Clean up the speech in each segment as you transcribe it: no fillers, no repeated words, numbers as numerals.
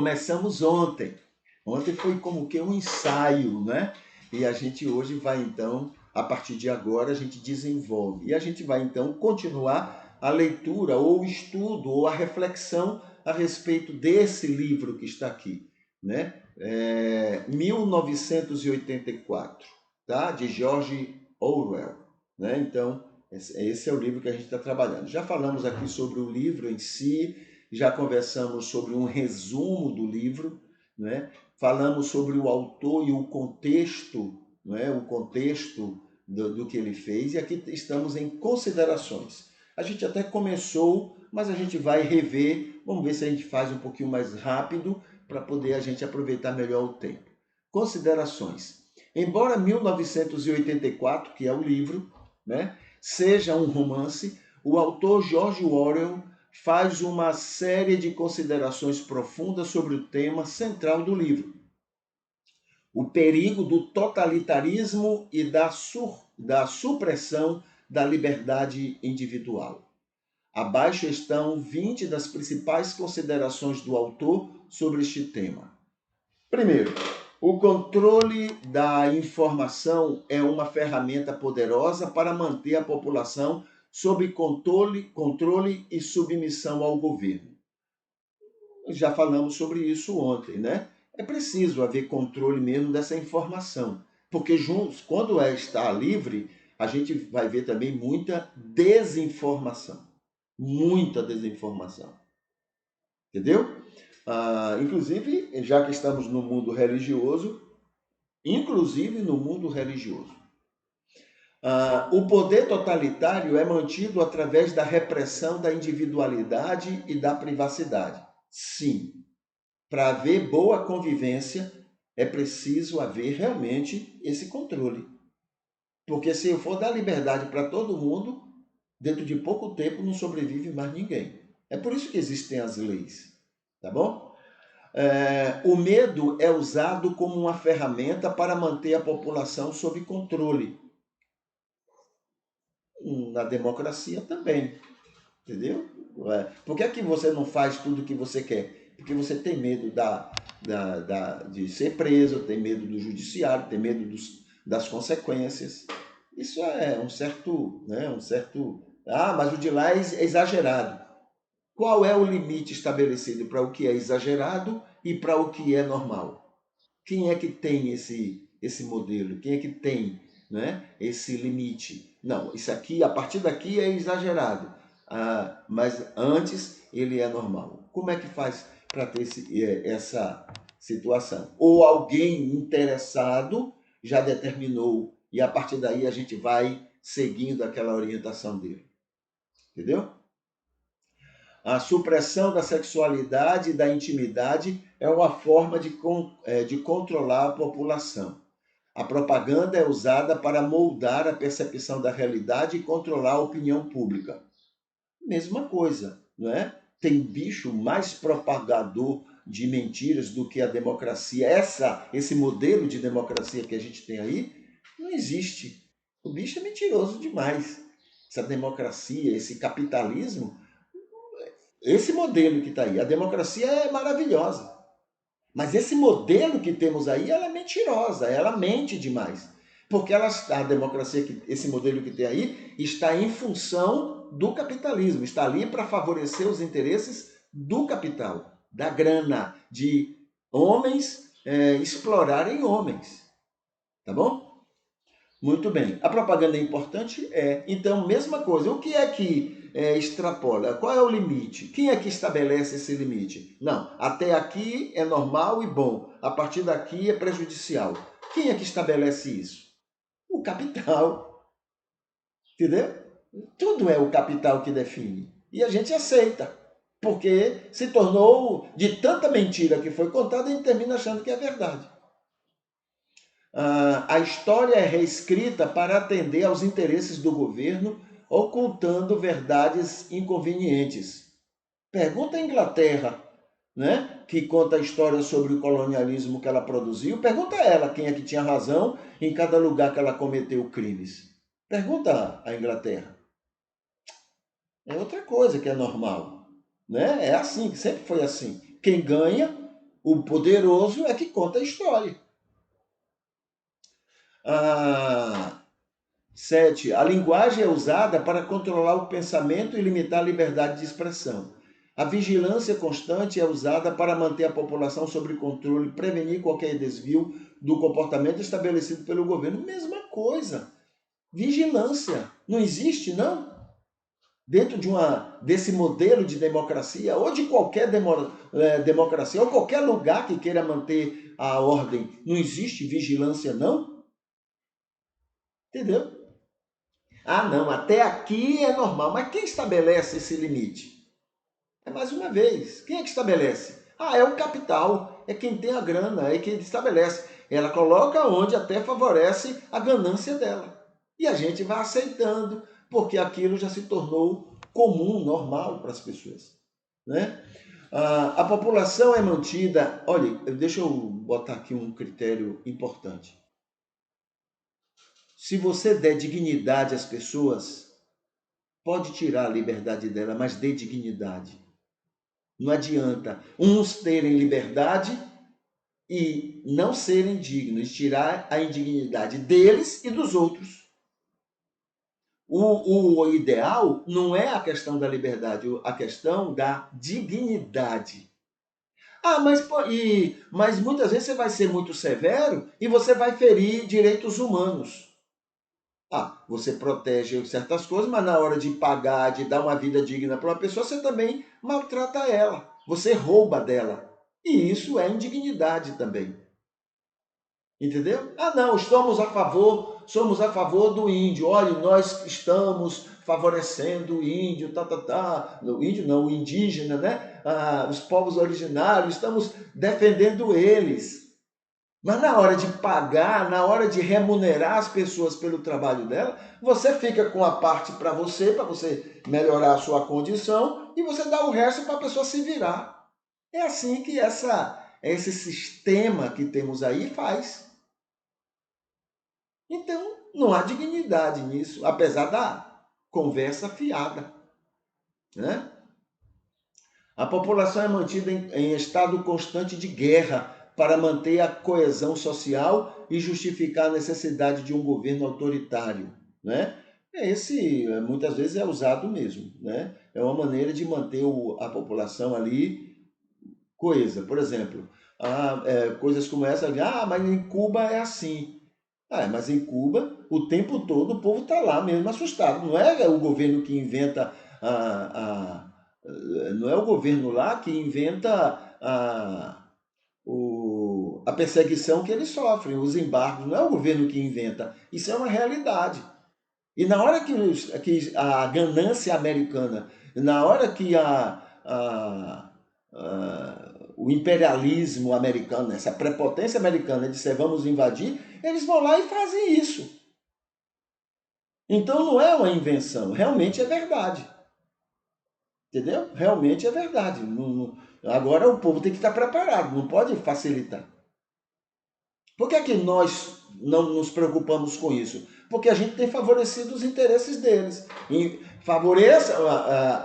Começamos ontem. Ontem foi como que um ensaio, né? E a gente hoje vai então, a partir de agora, a gente desenvolve. E a gente vai então continuar a leitura, ou o estudo, ou a reflexão a respeito desse livro que está aqui, né? 1984, tá? De George Orwell, né? Então, esse é o livro que a gente está trabalhando. Já falamos aqui sobre o livro em si, já conversamos sobre um resumo do livro, né? Falamos sobre o autor e o contexto, né? O contexto do que ele fez, e aqui estamos em considerações. A gente até começou, mas a gente vai rever, vamos ver se a gente faz um pouquinho mais rápido para poder a gente aproveitar melhor o tempo. Considerações. Embora 1984, que é o livro, né, seja um romance, o autor George Orwell faz uma série de considerações profundas sobre o tema central do livro: o perigo do totalitarismo e da supressão da liberdade individual. Abaixo estão 20 das principais considerações do autor sobre este tema. Primeiro, o controle da informação é uma ferramenta poderosa para manter a população sob controle e submissão ao governo. Já falamos sobre isso ontem, né? É preciso haver controle mesmo dessa informação, porque juntos, quando está livre, a gente vai ver também muita desinformação. Muita desinformação. Entendeu? Inclusive, já que estamos no mundo religioso, o poder totalitário é mantido através da repressão da individualidade e da privacidade. Sim, para haver boa convivência, é preciso haver realmente esse controle. Porque se eu for dar liberdade para todo mundo, dentro de pouco tempo não sobrevive mais ninguém. É por isso que existem as leis, tá bom? O medo é usado como uma ferramenta para manter a população sob controle. Na democracia também, entendeu? Por que é que você não faz tudo o que você quer? Porque você tem medo de ser preso, tem medo do judiciário, tem medo das consequências. Isso é um certo, né, mas o de lá é exagerado. Qual é o limite estabelecido para o que é exagerado e para o que é normal? Quem é que tem esse modelo? Quem é que tem, né, esse limite? Não, isso aqui, a partir daqui é exagerado, mas antes ele é normal. Como é que faz para ter essa situação? Ou alguém interessado já determinou e a partir daí a gente vai seguindo aquela orientação dele. Entendeu? A supressão da sexualidade e da intimidade é uma forma de controlar a população. A propaganda é usada para moldar a percepção da realidade e controlar a opinião pública. Mesma coisa, não é? Tem bicho mais propagador de mentiras do que a democracia. Esse modelo de democracia que a gente tem aí não existe. O bicho é mentiroso demais. Essa democracia, esse capitalismo, esse modelo que está aí, a democracia é maravilhosa. Mas esse modelo que temos aí, ela é mentirosa, ela mente demais. Porque a democracia, esse modelo que tem aí, está em função do capitalismo, está ali para favorecer os interesses do capital, da grana, de homens explorarem homens. Tá bom? Muito bem. A propaganda é importante? É. Então, mesma coisa. O que é que extrapola? Qual é o limite? Quem é que estabelece esse limite? Não, até aqui é normal e bom. A partir daqui é prejudicial. Quem é que estabelece isso? O capital. Entendeu? Tudo é o capital que define. E a gente aceita. Porque se tornou, de tanta mentira que foi contada, a gente termina achando que é verdade. A história é reescrita para atender aos interesses do governo, ocultando verdades inconvenientes. Pergunta à Inglaterra, né, que conta a história sobre o colonialismo que ela produziu. Pergunta a ela quem é que tinha razão em cada lugar que ela cometeu crimes. Pergunta à Inglaterra. É outra coisa que é normal, né? É assim, sempre foi assim. Quem ganha O poderoso é que conta a história. 7. A linguagem é usada para controlar o pensamento e limitar a liberdade de expressão. A vigilância constante é usada para manter a população sob controle e prevenir qualquer desvio do comportamento estabelecido pelo governo. Mesma coisa. Vigilância. Não existe, não? Dentro desse modelo de democracia, ou de qualquer democracia, ou qualquer lugar que queira manter a ordem, não existe vigilância, não? Entendeu? Ah, não, até aqui é normal. Mas quem estabelece esse limite? É mais uma vez, quem é que estabelece? Ah, é o capital, é quem tem a grana, é quem estabelece. Ela coloca onde até favorece a ganância dela. E a gente vai aceitando, porque aquilo já se tornou comum, normal para as pessoas. Né? A população é mantida... Olha, deixa eu botar aqui um critério importante. Se você der dignidade às pessoas, pode tirar a liberdade dela, mas dê dignidade. Não adianta uns terem liberdade e não serem dignos, tirar a indignidade deles e dos outros. O ideal não é a questão da liberdade, a questão da dignidade. Ah, mas muitas vezes você vai ser muito severo e você vai ferir direitos humanos. Ah, você protege certas coisas, mas na hora de pagar, de dar uma vida digna para uma pessoa, você também maltrata ela. Você rouba dela. E isso é indignidade também. Entendeu? Ah, não, somos a favor do índio. Olha, nós estamos favorecendo o índio, O índio não, o indígena, né? Os povos originários, estamos defendendo eles. Mas na hora de pagar, na hora de remunerar as pessoas pelo trabalho dela, você fica com a parte para você melhorar a sua condição, e você dá o resto para a pessoa se virar. É assim que esse sistema que temos aí faz. Então, não há dignidade nisso, apesar da conversa fiada. Né? A população é mantida em estado constante de guerra para manter a coesão social e justificar a necessidade de um governo autoritário. Né? Esse, muitas vezes, é usado mesmo. Né? É uma maneira de manter a população ali coesa. Por exemplo, coisas como essa, mas em Cuba é assim. Mas em Cuba, o tempo todo o povo está lá mesmo assustado. Não é o governo que inventa não é o governo lá que inventa a perseguição que eles sofrem, os embargos. Não é o governo que inventa. Isso é uma realidade. E na hora que a ganância americana, na hora que o imperialismo americano, essa prepotência americana disser vamos invadir, eles vão lá e fazem isso. Então não é uma invenção, realmente é verdade. Entendeu? Realmente é verdade. Agora o povo tem que estar preparado, não pode facilitar. Por que é que nós não nos preocupamos com isso? Porque a gente tem favorecido os interesses deles. E favoreça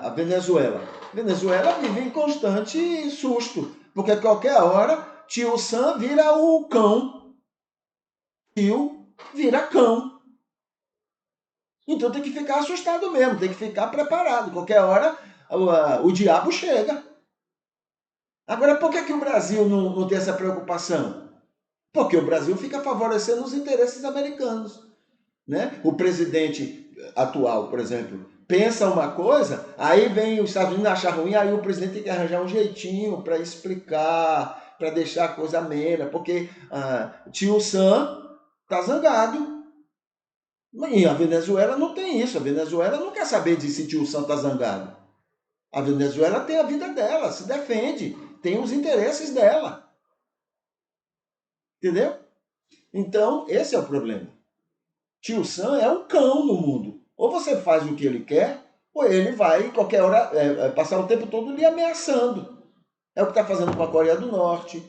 a Venezuela. A Venezuela vive em constante susto, porque a qualquer hora tio Sam vira o cão. Tio vira cão. Então tem que ficar assustado mesmo, tem que ficar preparado. Qualquer hora o diabo chega. Agora, por que o Brasil não tem essa preocupação? Porque o Brasil fica favorecendo os interesses americanos. Né? O presidente atual, por exemplo, pensa uma coisa, aí vem os Estados Unidos achar ruim, aí o presidente tem que arranjar um jeitinho para explicar, para deixar a coisa amena, porque tio Sam está zangado. E a Venezuela não tem isso. A Venezuela não quer saber de se tio Sam está zangado. A Venezuela tem a vida dela, se defende, tem os interesses dela. Entendeu? Então, esse é o problema. Tio Sam é um cão no mundo. Ou você faz o que ele quer, ou ele vai, qualquer hora, passar o tempo todo lhe ameaçando. É o que está fazendo com a Coreia do Norte,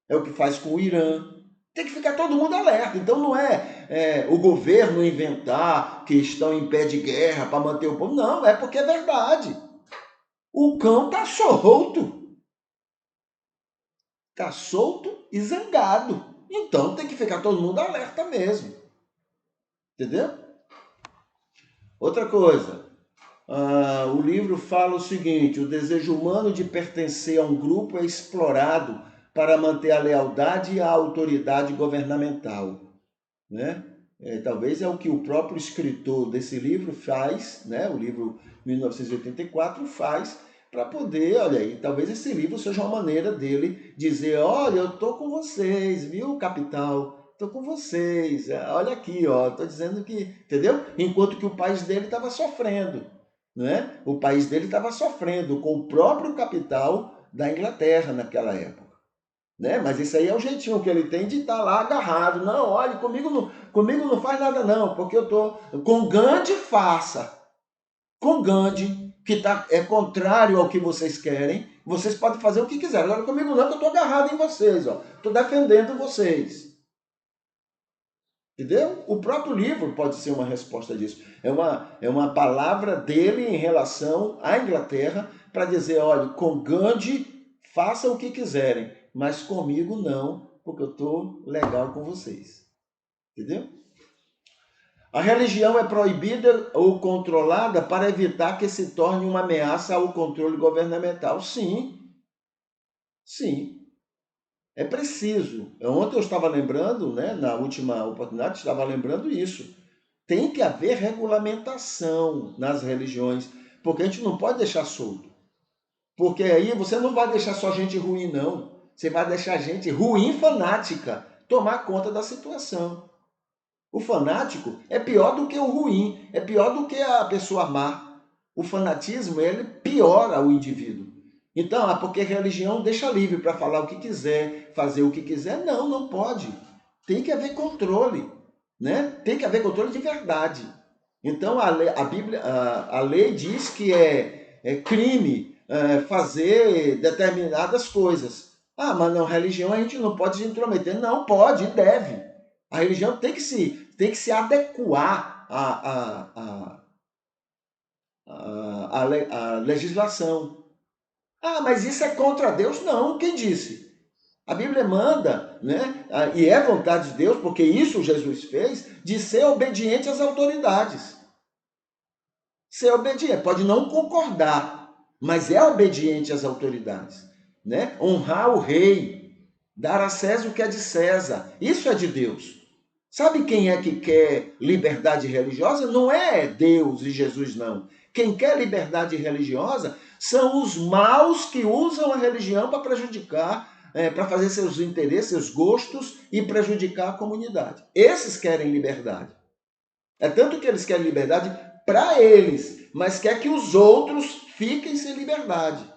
é o que faz com o Irã. Tem que ficar todo mundo alerta. Então não é o governo inventar que estão em pé de guerra para manter o povo. Não, é porque é verdade. O cão está solto. está solto e zangado. Então tem que ficar todo mundo alerta mesmo. Entendeu? Outra coisa, o livro fala o seguinte: o desejo humano de pertencer a um grupo é explorado para manter a lealdade à autoridade governamental, né? Talvez é o que o próprio escritor desse livro faz, né? O livro 1984 faz para poder, olha aí, talvez esse livro seja uma maneira dele dizer: olha, eu estou com vocês, viu, capital? Estou com vocês, olha aqui, ó, estou dizendo que, entendeu? Enquanto que o país dele estava sofrendo, né? O país dele estava sofrendo com o próprio capital da Inglaterra naquela época. Né? Mas isso aí é o jeitinho que ele tem de estar lá agarrado. Não, olha, comigo não faz nada não, porque eu estou... Com Gandhi, faça. Com Gandhi, que é contrário ao que vocês querem, vocês podem fazer o que quiserem. Agora comigo não, que eu estou agarrado em vocês. Estou defendendo vocês. Entendeu? O próprio livro pode ser uma resposta disso. É uma palavra dele em relação à Inglaterra para dizer, olha, com Gandhi, faça o que quiserem, mas comigo não, porque eu estou legal com vocês. Entendeu? A religião é proibida ou controlada para evitar que se torne uma ameaça ao controle governamental. Sim, sim. É preciso. Ontem eu estava lembrando, né, na última oportunidade, estava lembrando isso. Tem que haver regulamentação nas religiões, porque a gente não pode deixar solto. Porque aí você não vai deixar só gente ruim, não. Você vai deixar gente ruim fanática tomar conta da situação. O fanático é pior do que o ruim, é pior do que a pessoa má. O fanatismo, ele piora o indivíduo. Então, porque religião deixa livre para falar o que quiser, fazer o que quiser. Não, não pode. Tem que haver controle, né? Tem que haver controle de verdade. Então, a lei diz que é crime fazer determinadas coisas. Ah, mas não, religião a gente não pode se intrometer. Não, pode e deve. A religião tem que se adequar à legislação. Ah, mas isso é contra Deus? Não, quem disse? A Bíblia manda, né? E é vontade de Deus, porque isso Jesus fez, de ser obediente às autoridades. Ser obediente, pode não concordar, mas é obediente às autoridades. Né? Honrar o rei, dar a César o que é de César, isso é de Deus. Sabe quem é que quer liberdade religiosa? Não é Deus e Jesus, não. Quem quer liberdade religiosa são os maus que usam a religião para prejudicar, para fazer seus interesses, seus gostos e prejudicar a comunidade. Esses querem liberdade. É tanto que eles querem liberdade para eles, mas quer que os outros fiquem sem liberdade.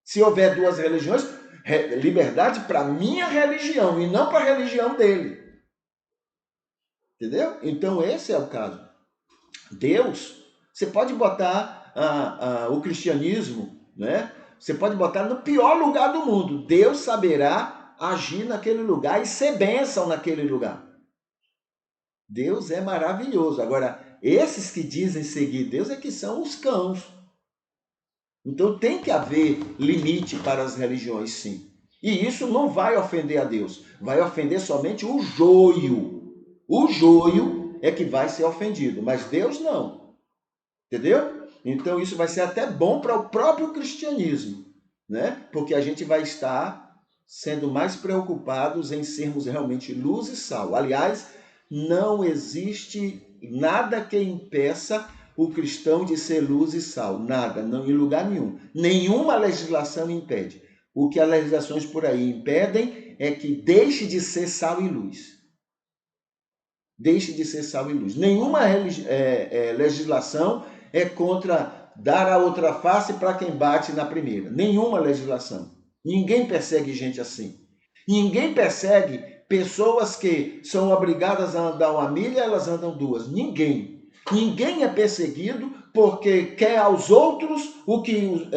Se houver duas religiões, liberdade para a minha religião e não para a religião dele. Entendeu? Então esse é o caso. Deus, você pode botar o cristianismo, né? Você pode botar no pior lugar do mundo. Deus saberá agir naquele lugar e ser bênção naquele lugar. Deus é maravilhoso. Agora, esses que dizem seguir Deus é que são os cães. Então tem que haver limite para as religiões, sim. E isso não vai ofender a Deus. Vai ofender somente o joio. O joio é que vai ser ofendido, mas Deus não. Entendeu? Então isso vai ser até bom para o próprio cristianismo, né? Porque a gente vai estar sendo mais preocupados em sermos realmente luz e sal. Aliás, não existe nada que impeça o cristão de ser luz e sal. Nada, não, em lugar nenhum. Nenhuma legislação impede. O que as legislações por aí impedem é que deixe de ser sal e luz. Deixe de ser sal e luz. Nenhuma legislação é contra dar a outra face para quem bate na primeira. Nenhuma legislação. Ninguém persegue gente assim. Ninguém persegue pessoas que são obrigadas a andar uma milha, elas andam duas. Ninguém. Ninguém é perseguido porque quer aos outros o que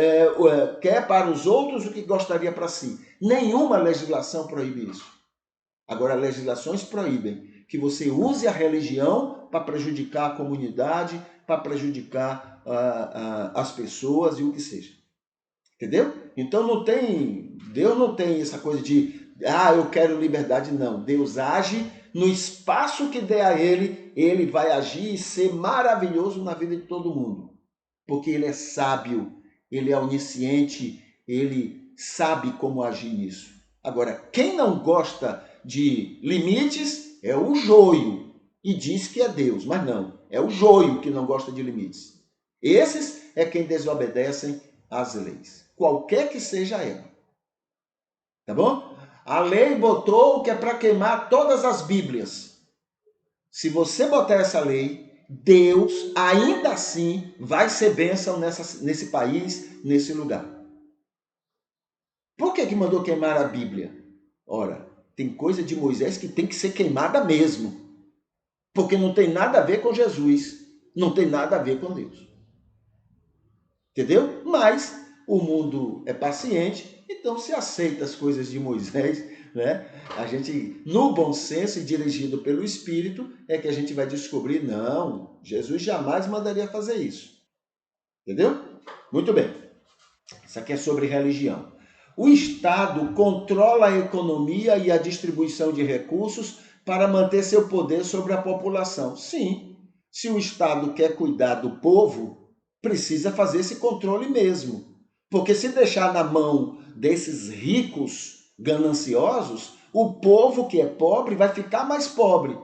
quer para os outros o que gostaria para si. Nenhuma legislação proíbe isso. Agora, legislações proíbem que você use a religião para prejudicar a comunidade, para prejudicar as pessoas e o que seja. Entendeu? Então Deus não tem essa coisa de, eu quero liberdade, não. Deus age no espaço que der a ele vai agir e ser maravilhoso na vida de todo mundo. Porque ele é sábio, ele é onisciente, ele sabe como agir nisso. Agora, quem não gosta de limites é o joio e diz que é Deus, mas não, é o joio que não gosta de limites. Esses é quem desobedecem às leis, qualquer que seja ela. Tá bom? A lei botou que é para queimar todas as Bíblias. Se você botar essa lei, Deus ainda assim vai ser bênção nesse país, nesse lugar. Por que mandou queimar a Bíblia? Ora, tem coisa de Moisés que tem que ser queimada mesmo. Porque não tem nada a ver com Jesus. Não tem nada a ver com Deus. Entendeu? Mas o mundo é paciente, então se aceita as coisas de Moisés, né? A gente, no bom senso e dirigido pelo Espírito, é que a gente vai descobrir, não, Jesus jamais mandaria fazer isso. Entendeu? Muito bem. Isso aqui é sobre religião. O Estado controla a economia e a distribuição de recursos para manter seu poder sobre a população. Sim, se o Estado quer cuidar do povo, precisa fazer esse controle mesmo. Porque se deixar na mão desses ricos gananciosos, o povo que é pobre vai ficar mais pobre.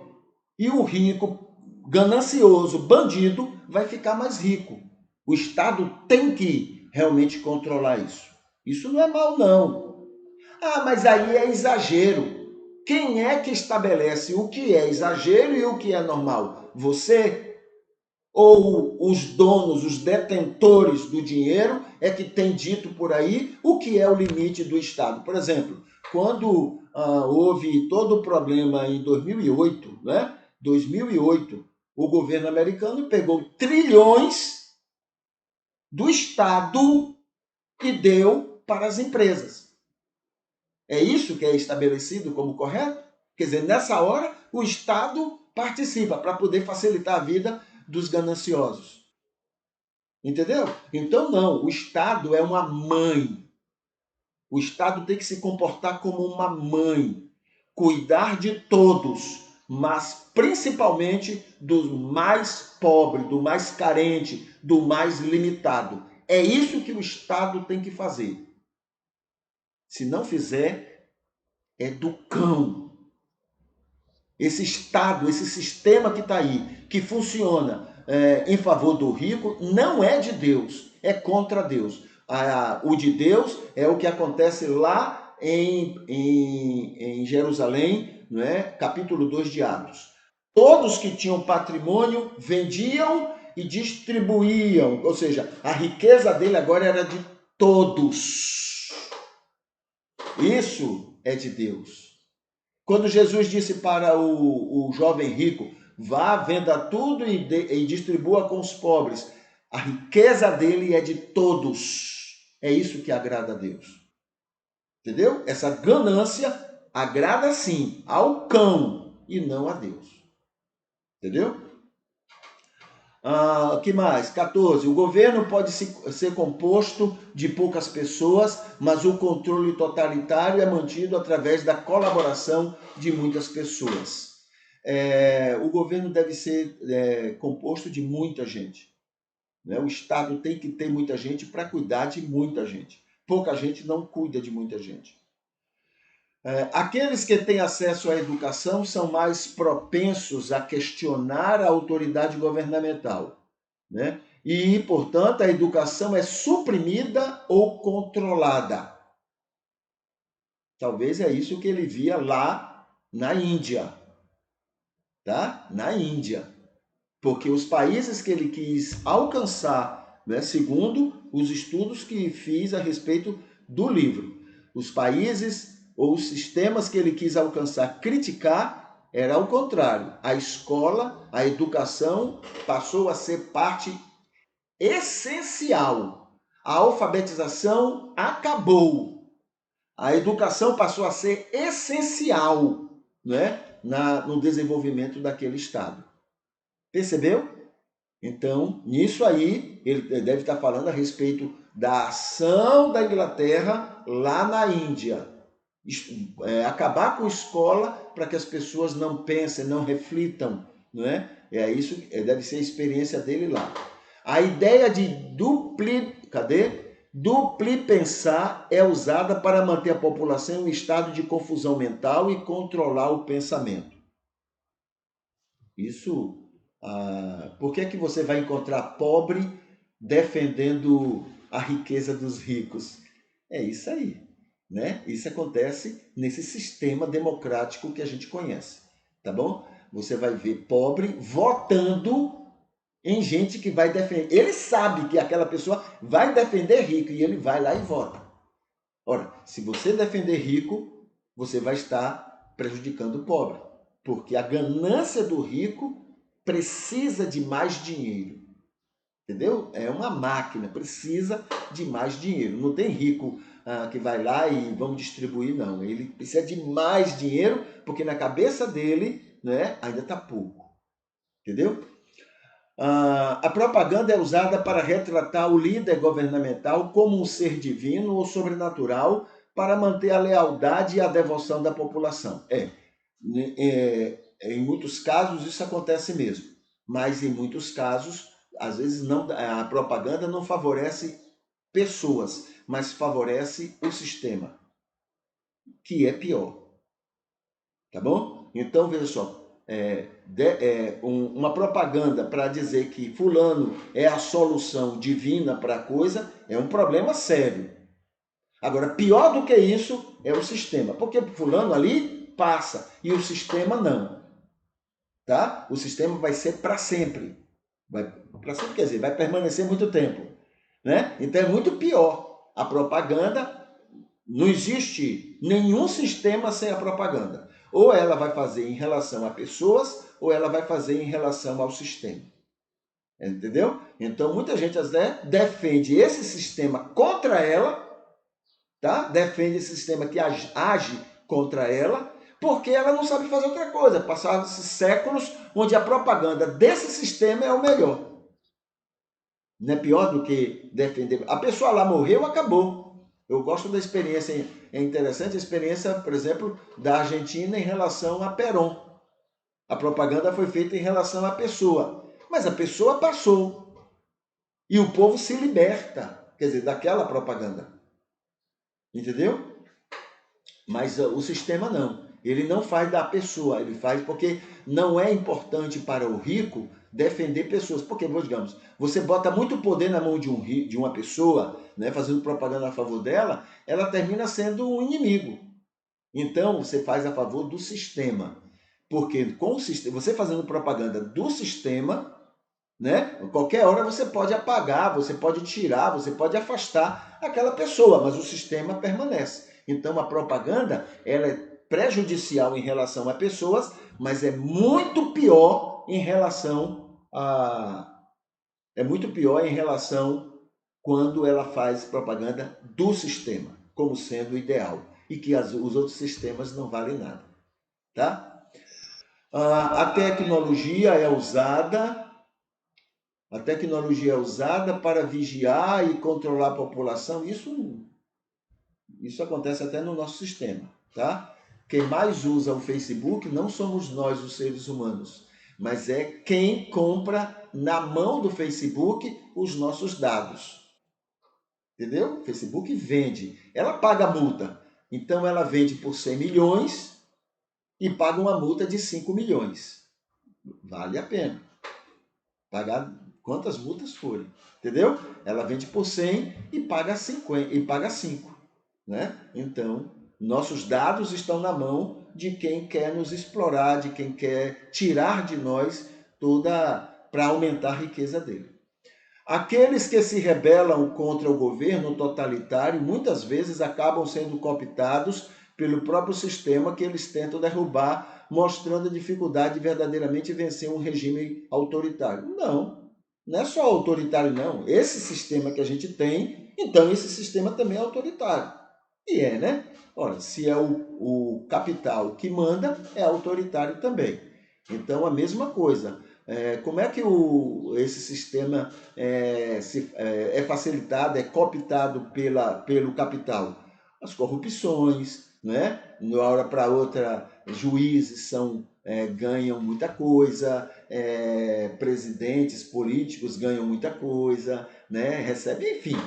E o rico ganancioso, bandido, vai ficar mais rico. O Estado tem que realmente controlar isso. Isso não é mal, não. Mas aí é exagero. Quem é que estabelece o que é exagero e o que é normal? Você? Ou os donos, os detentores do dinheiro é que tem dito por aí o que é o limite do Estado? Por exemplo, quando houve todo o problema em 2008, né? 2008, o governo americano pegou trilhões do Estado e deu para as empresas. É isso que é estabelecido como correto? Quer dizer, nessa hora, o Estado participa para poder facilitar a vida dos gananciosos. Entendeu? Então, não, o Estado é uma mãe. O Estado tem que se comportar como uma mãe, cuidar de todos, mas principalmente do mais pobre, do mais carente, do mais limitado. É isso que o Estado tem que fazer. Se não fizer, é do cão. Esse Estado, esse sistema que está aí, que funciona em favor do rico, não é de Deus, é contra Deus. O de Deus é o que acontece lá em Jerusalém, né? Capítulo 2 de Atos. Todos que tinham patrimônio vendiam e distribuíam, ou seja, a riqueza dele agora era de todos. Isso é de Deus. Quando Jesus disse para o jovem rico, vá, venda tudo e distribua com os pobres, a riqueza dele é de todos. É isso que agrada a Deus. Entendeu? Essa ganância agrada sim ao cão e não a Deus. Entendeu? Que mais? 14. O governo pode ser composto de poucas pessoas, mas o controle totalitário é mantido através da colaboração de muitas pessoas. O governo deve ser composto de muita gente. Né? O Estado tem que ter muita gente para cuidar de muita gente. Pouca gente não cuida de muita gente. Aqueles que têm acesso à educação são mais propensos a questionar a autoridade governamental, né? E, portanto, a educação é suprimida ou controlada. Talvez é isso que ele via lá na Índia, tá? Na Índia. Porque os países que ele quis alcançar, né, segundo os estudos que fiz a respeito do livro, os países ou os sistemas que ele quis alcançar, criticar, era ao contrário. A escola, a educação passou a ser parte essencial. A alfabetização acabou. A educação passou a ser essencial, né, no desenvolvimento daquele Estado. Percebeu? Então, nisso aí, ele deve estar falando a respeito da ação da Inglaterra lá na Índia. Acabar com a escola para que as pessoas não pensem, não reflitam, não é? Isso deve ser a experiência dele lá. A ideia de duplipensar é usada para manter a população em um estado de confusão mental e controlar o pensamento. Isso, por que você vai encontrar pobre defendendo a riqueza dos ricos? É isso aí, né? Isso acontece nesse sistema democrático que a gente conhece, tá bom? Você vai ver pobre votando em gente que vai defender. Ele sabe que aquela pessoa vai defender rico e ele vai lá e vota. Ora, se você defender rico, você vai estar prejudicando o pobre, porque a ganância do rico precisa de mais dinheiro. Entendeu? É uma máquina, precisa de mais dinheiro. Não tem rico que vai lá e vamos distribuir, não. Ele precisa de mais dinheiro, porque na cabeça dele, né, ainda está pouco. Entendeu? A propaganda é usada para retratar o líder governamental como um ser divino ou sobrenatural para manter a lealdade e a devoção da população. Em muitos casos isso acontece mesmo, mas em muitos casos, às vezes a propaganda não favorece pessoas, mas favorece o sistema, que é pior. Tá bom? Então, veja só, uma propaganda para dizer que fulano é a solução divina para a coisa é um problema sério. Agora, pior do que isso é o sistema, porque fulano ali passa e o sistema não. Tá? O sistema vai ser para sempre. Para sempre quer dizer, vai permanecer muito tempo. Né? Então é muito pior. A propaganda, não existe nenhum sistema sem a propaganda. Ou ela vai fazer em relação a pessoas, ou ela vai fazer em relação ao sistema. Entendeu? Então, muita gente até defende esse sistema contra ela, tá? Defende esse sistema que age contra ela, porque ela não sabe fazer outra coisa. Passaram-se séculos onde a propaganda desse sistema é o melhor. Não é pior do que defender. A pessoa lá morreu, acabou. Eu gosto da experiência, é interessante a experiência, por exemplo, da Argentina em relação a Perón. A propaganda foi feita em relação à pessoa, mas a pessoa passou. E o povo se liberta, quer dizer, daquela propaganda. Entendeu? Mas o sistema não. Ele não faz da pessoa, ele faz porque não é importante para o rico defender pessoas. Porque, digamos, você bota muito poder na mão de uma pessoa, né, fazendo propaganda a favor dela, ela termina sendo um inimigo. Então, você faz a favor do sistema. Porque com o sistema, você fazendo propaganda do sistema, né, qualquer hora você pode apagar, você pode tirar, você pode afastar aquela pessoa, mas o sistema permanece. Então, a propaganda, ela é prejudicial em relação a pessoas, mas é muito pior em relação quando ela faz propaganda do sistema, como sendo ideal, e que os outros sistemas não valem nada, tá? A tecnologia é usada para vigiar e controlar a população. Isso acontece até no nosso sistema, tá? Quem mais usa o Facebook não somos nós, os seres humanos, mas é quem compra na mão do Facebook os nossos dados. Entendeu? O Facebook vende. Ela paga multa. Então, ela vende por 100 milhões e paga uma multa de 5 milhões. Vale a pena pagar quantas multas forem. Entendeu? Ela vende por 100 e paga 50, e paga 5. Né? Então, nossos dados estão na mão de quem quer nos explorar, de quem quer tirar de nós para aumentar a riqueza dele. Aqueles que se rebelam contra o governo totalitário muitas vezes acabam sendo cooptados pelo próprio sistema que eles tentam derrubar, mostrando a dificuldade de verdadeiramente vencer um regime autoritário. Não é só autoritário, não. Esse sistema que a gente tem, então esse sistema também é autoritário. E né? Ora, se é o capital que manda, é autoritário também. Então, a mesma coisa. Como é que esse sistema é facilitado, é cooptado pelo capital? As corrupções, né? De uma hora para outra, juízes ganham muita coisa, presidentes políticos ganham muita coisa, né? Recebem, enfim,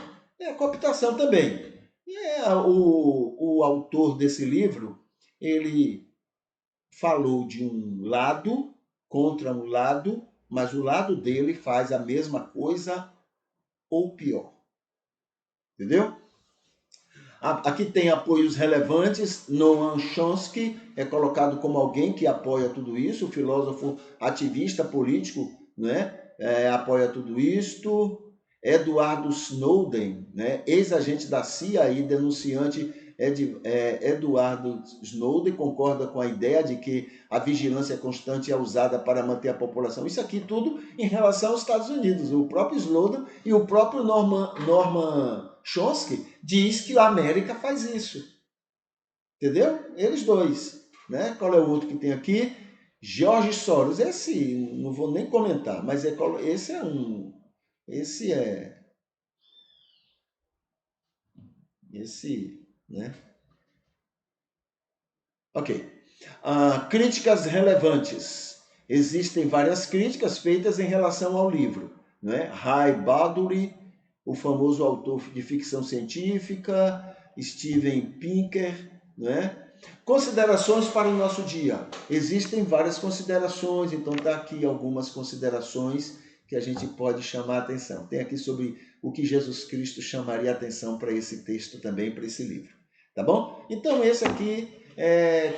é cooptação também. E o autor desse livro, ele falou de um lado contra um lado, mas o lado dele faz a mesma coisa ou pior. Entendeu? Aqui tem apoios relevantes. Noam Chomsky é colocado como alguém que apoia tudo isso, o filósofo ativista político, né? Apoia tudo isto. Edward Snowden, né? Ex-agente da CIA e denunciante Edward Snowden, concorda com a ideia de que a vigilância constante é usada para manter a população. Isso aqui tudo em relação aos Estados Unidos. O próprio Snowden e o próprio Norman Chomsky diz que a América faz isso. Entendeu? Eles dois. Né? Qual é o outro que tem aqui? George Soros. Esse, não vou nem comentar, mas esse é um... Esse é... Esse, né? Ok. Críticas relevantes. Existem várias críticas feitas em relação ao livro. Né? Ray Bradbury, o famoso autor de ficção científica, Steven Pinker, né? Considerações para o nosso dia. Existem várias considerações, então está aqui algumas considerações que a gente pode chamar a atenção. Tem aqui sobre o que Jesus Cristo chamaria a atenção para esse texto também, para esse livro. Tá bom? Então esse aqui,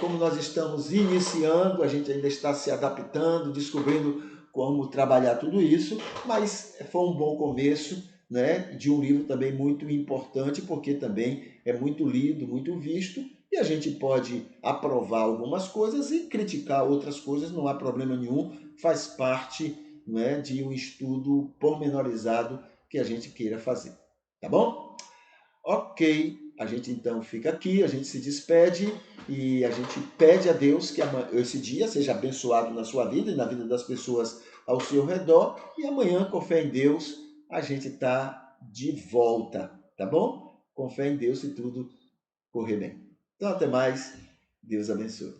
como nós estamos iniciando, a gente ainda está se adaptando, descobrindo como trabalhar tudo isso, mas foi um bom começo, né, de um livro também muito importante, porque também é muito lido, muito visto, e a gente pode aprovar algumas coisas e criticar outras coisas, não há problema nenhum, faz parte, né, de um estudo pormenorizado que a gente queira fazer. Tá bom? Ok, a gente então fica aqui, a gente se despede e a gente pede a Deus que esse dia seja abençoado na sua vida e na vida das pessoas ao seu redor. E amanhã, com fé em Deus, a gente está de volta, tá bom? Com fé em Deus e tudo correr bem. Então, até mais. Deus abençoe.